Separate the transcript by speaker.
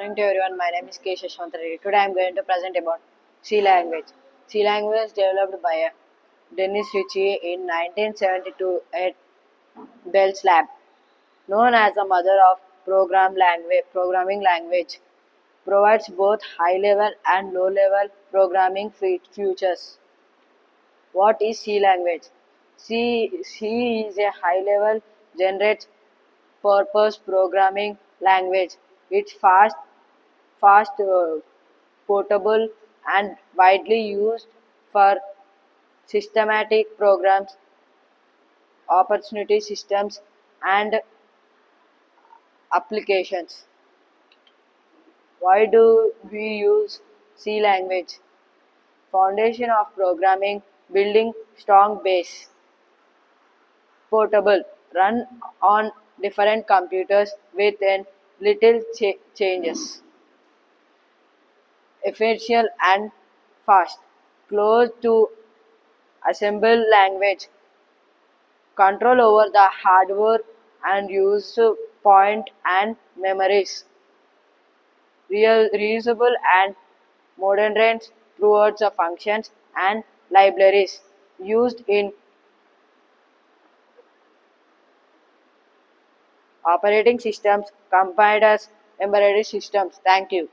Speaker 1: Morning to everyone. My name is K. Shashwant Reddy. Today I am going to present about C language. C language was developed by Dennis Ritchie in 1972 at Bell's Lab. Known as the mother of programming language, provides both high-level and low-level programming features. What is C language? C is a high-level general purpose programming language. It's fast, portable, and widely used for systematic programs, opportunity systems, and applications. Why do we use C language? Foundation of programming, building strong base. Portable, run on different computers with little changes. Efficient and fast. Close to assemble language. Control over the hardware and use point and memories. Reusable and modern throughout the functions and libraries used in operating systems, compilers, embedded systems. Thank you.